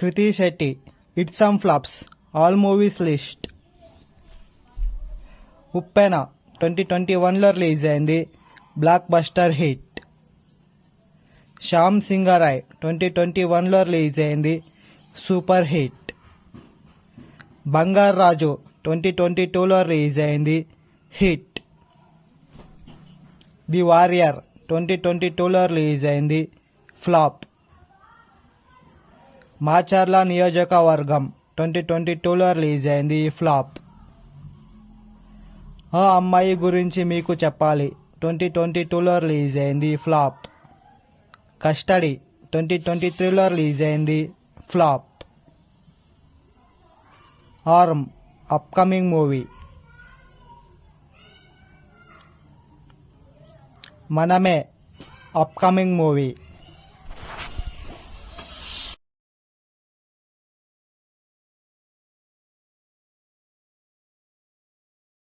Kriti Shetty, It's Some Flops, All Movies List. Uppena 2021లో release అయింది, blockbuster hit. Shyam Singha Roy 2021లో release అయింది, super hit. Bangarraju 2022లో release అయింది, హిట్. ది వారియర్ 2022లో రిలీజ్ అయింది, ఫ్లాప్. మాచర్ల నియోజకవర్గం 2022లో రిలీజ్ అయింది, ఫ్లాప్. ఆ అమ్మాయి గురించి మీకు చెప్పాలి 2022లో రిలీజ్ అయింది, ఫ్లాప్. కస్టడీ 2023లో రిలీజ్ అయింది, ఫ్లాప్. Arm upcoming movie. మనమే అప్కమింగ్ మూవీ.